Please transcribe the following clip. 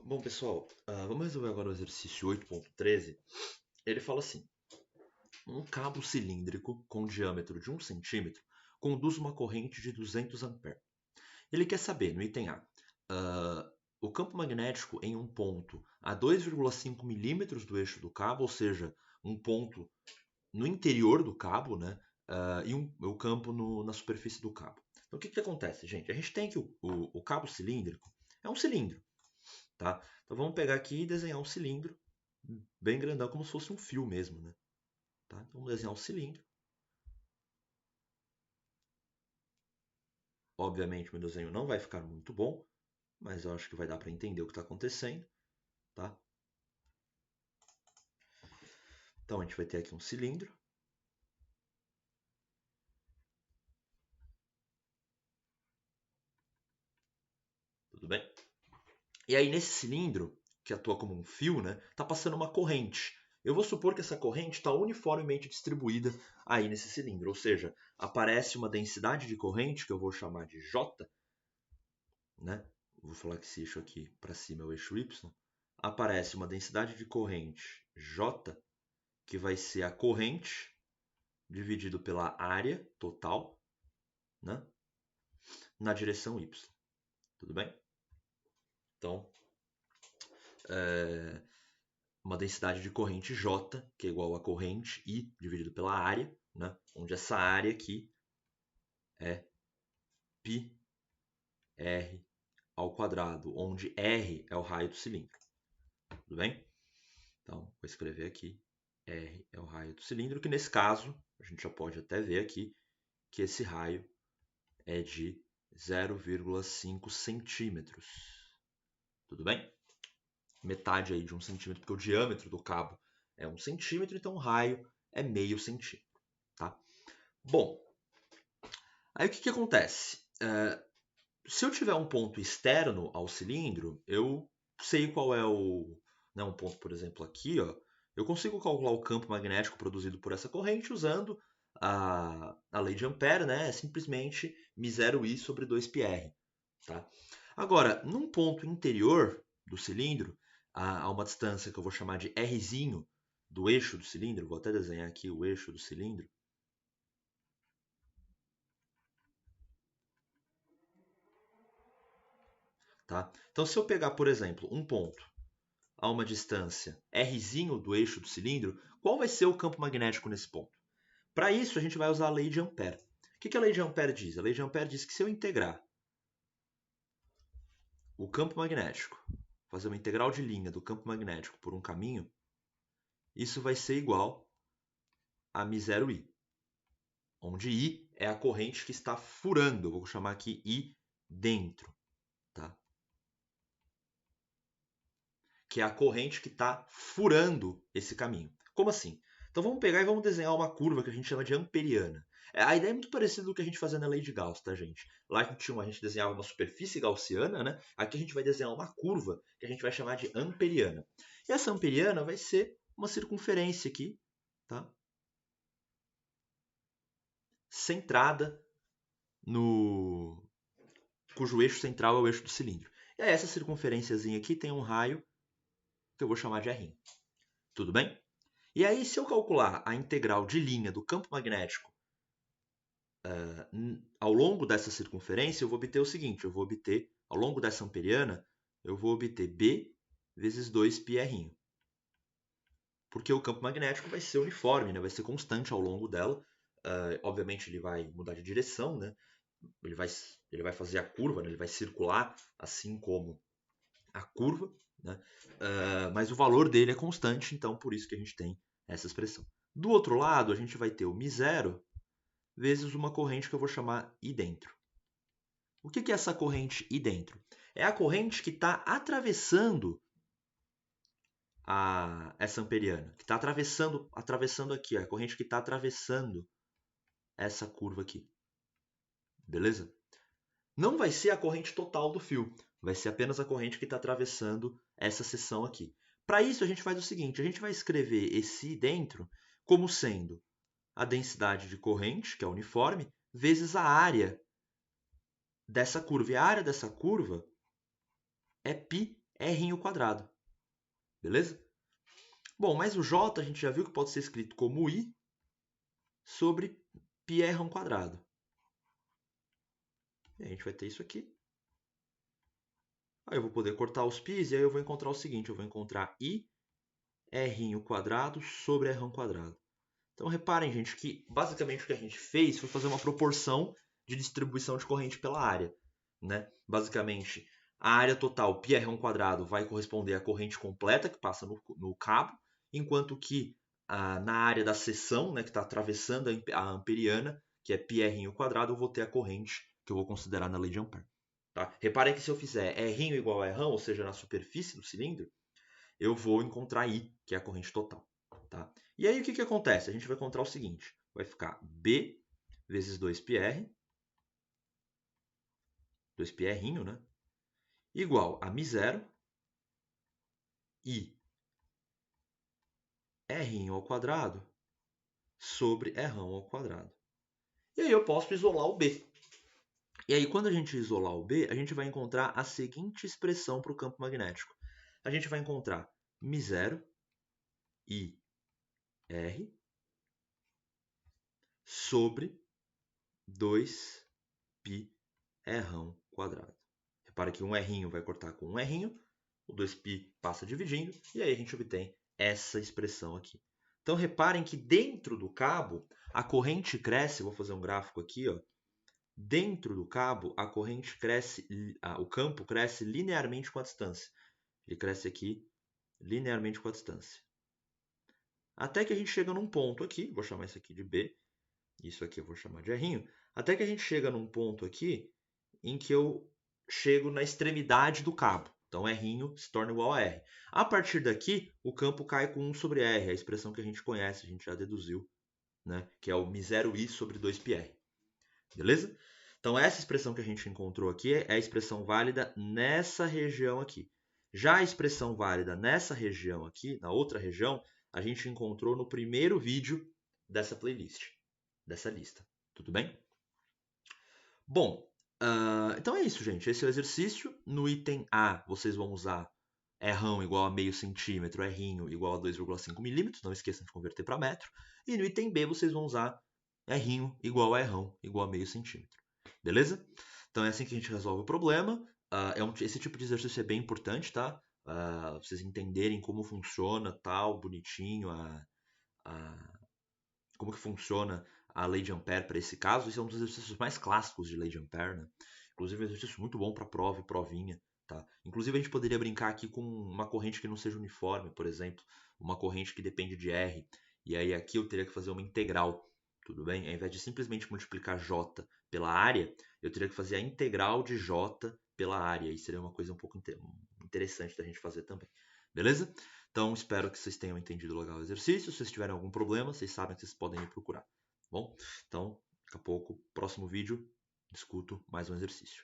Bom, pessoal, vamos resolver agora o exercício 8.13. Ele fala assim: um cabo cilíndrico com diâmetro de 1 centímetro conduz uma corrente de 200 amperes. Ele quer saber, no item A, o campo magnético em um ponto a 2,5 milímetros do eixo do cabo, ou seja, um ponto no interior do cabo, né? E o campo na superfície do cabo. Então, o que acontece, gente? A gente tem que o cabo cilíndrico é um cilindro. Tá? Então vamos pegar aqui e desenhar um cilindro bem grandão, como se fosse um fio mesmo, né? Tá? Então vamos desenhar um cilindro. Obviamente meu desenho não vai ficar muito bom, mas eu acho que vai dar para entender o que está acontecendo, tá? Então a gente vai ter aqui um cilindro. Tudo bem? E aí nesse cilindro, que atua como um fio, né, está passando uma corrente. Eu vou supor que essa corrente está uniformemente distribuída aí nesse cilindro, ou seja, aparece uma densidade de corrente que eu vou chamar de J, né? Vou falar que esse eixo aqui para cima é o eixo Y. Aparece uma densidade de corrente J, que vai ser a corrente dividido pela área total, né? Na direção Y. Tudo bem? Então, uma densidade de corrente J, que é igual a corrente I dividido pela área, né? Onde essa área aqui é πr ao quadrado, onde R é o raio do cilindro. Tudo bem? Então, vou escrever aqui, R é o raio do cilindro, que nesse caso, a gente já pode até ver aqui, que esse raio é de 0,5 centímetros. Tudo bem? Metade aí de 1 centímetro, porque o diâmetro do cabo é 1 centímetro, então o raio é meio centímetro. Tá? Bom, aí o que acontece? Se eu tiver um ponto externo ao cilindro, eu sei qual é um ponto, por exemplo, aqui, ó, eu consigo calcular o campo magnético produzido por essa corrente usando a lei de Ampère, né? É simplesmente μ0I sobre 2πr. Tá? Agora, num ponto interior do cilindro, a uma distância que eu vou chamar de Rzinho do eixo do cilindro, vou até desenhar aqui o eixo do cilindro. Tá? Então, se eu pegar, por exemplo, um ponto a uma distância Rzinho do eixo do cilindro, qual vai ser o campo magnético nesse ponto? Para isso, a gente vai usar a lei de Ampère. O que a lei de Ampère diz? A lei de Ampère diz que se eu integrar o campo magnético, fazer uma integral de linha do campo magnético por um caminho, isso vai ser igual a μ0I, onde I é a corrente que está furando. Eu vou chamar aqui I dentro. Tá? Que é a corrente que está furando esse caminho. Como assim? Então vamos pegar e vamos desenhar uma curva que a gente chama de amperiana. A ideia é muito parecida com o que a gente fazia na lei de Gauss, tá, gente? Lá a gente desenhava uma superfície gaussiana, né? Aqui a gente vai desenhar uma curva que a gente vai chamar de amperiana. E essa amperiana vai ser uma circunferência aqui, tá? Centrada no cujo eixo central é o eixo do cilindro. E aí essa circunferênciazinha aqui tem um raio que eu vou chamar de R. Tudo bem? E aí, se eu calcular a integral de linha do campo magnético ao longo dessa circunferência, eu vou obter o seguinte, eu vou obter, ao longo dessa amperiana, eu vou obter B vezes 2πr. Porque o campo magnético vai ser uniforme, né? Vai ser constante ao longo dela. Obviamente ele vai mudar de direção, né? Ele vai fazer a curva, né? Ele vai circular assim como a curva, né? Mas o valor dele é constante, então por isso que a gente tem essa expressão. Do outro lado, a gente vai ter o μ0 vezes uma corrente que eu vou chamar I dentro. O que é essa corrente I dentro? É a corrente que está atravessando essa amperiana, que está atravessando aqui, a corrente que está atravessando essa curva aqui. Beleza? Não vai ser a corrente total do fio, vai ser apenas a corrente que está atravessando essa seção aqui. Para isso, a gente faz o seguinte, a gente vai escrever esse I dentro como sendo a densidade de corrente, que é uniforme, vezes a área dessa curva. E a área dessa curva é πr. R². Beleza? Bom, mas o J a gente já viu que pode ser escrito como I sobre πr². E a gente vai ter isso aqui. Aí eu vou poder cortar os π's e aí eu vou encontrar o seguinte, eu vou encontrar I R² sobre R². Então reparem, gente, que basicamente o que a gente fez foi fazer uma proporção de distribuição de corrente pela área. Né? Basicamente, a área total πr² vai corresponder à corrente completa que passa no cabo, enquanto que na área da seção, né, que está atravessando a amperiana, que é πr², eu vou ter a corrente que eu vou considerar na lei de Ampère. Tá? Reparem que se eu fizer R igual a R, ou seja, na superfície do cilindro, eu vou encontrar I, que é a corrente total. Tá? E aí o que acontece? A gente vai encontrar o seguinte, vai ficar B vezes 2πr, 2πr, né? Igual a μ0 I R² sobre R². E aí eu posso isolar o B. E aí quando a gente isolar o B, a gente vai encontrar a seguinte expressão para o campo magnético. A gente vai encontrar μ0 I R sobre 2πr². Repara que um R vai cortar com um R, o 2π passa dividindo, e aí a gente obtém essa expressão aqui. Então reparem que dentro do cabo a corrente cresce, vou fazer um gráfico aqui, ó. Dentro do cabo a corrente cresce, o campo cresce linearmente com a distância. Ele cresce aqui linearmente com a distância. Até que a gente chega num ponto aqui, vou chamar isso aqui de B, isso aqui eu vou chamar de R, até que a gente chega num ponto aqui em que eu chego na extremidade do cabo. Então, R se torna igual a R. A partir daqui, o campo cai com 1 sobre R, a expressão que a gente conhece, a gente já deduziu, né? Que é o μ0I sobre 2πr. Beleza? Então, essa expressão que a gente encontrou aqui é a expressão válida nessa região aqui. Já a expressão válida nessa região aqui, na outra região, a gente encontrou no primeiro vídeo dessa playlist, dessa lista. Tudo bem? Bom, então é isso, gente. Esse é o exercício. No item A, vocês vão usar R igual a meio centímetro, R igual a 2,5 milímetros. Não esqueçam de converter para metro. E no item B, vocês vão usar R igual a R igual a meio centímetro. Beleza? Então é assim que a gente resolve o problema. Esse tipo de exercício é bem importante, tá? Vocês entenderem como funciona, tal, bonitinho, como que funciona a lei de Ampère para esse caso. Esse é um dos exercícios mais clássicos de lei de Ampère, né? Inclusive é um exercício muito bom para prova e provinha. Tá? Inclusive a gente poderia brincar aqui com uma corrente que não seja uniforme, por exemplo, uma corrente que depende de R. E aí aqui eu teria que fazer uma integral, tudo bem? Ao invés de simplesmente multiplicar J pela área, eu teria que fazer a integral de J pela área. E seria uma coisa um pouco interessante da gente fazer também. Beleza? Então, espero que vocês tenham entendido legal o exercício. Se vocês tiverem algum problema, vocês sabem que vocês podem me procurar. Bom, então, daqui a pouco, próximo vídeo, discuto mais um exercício.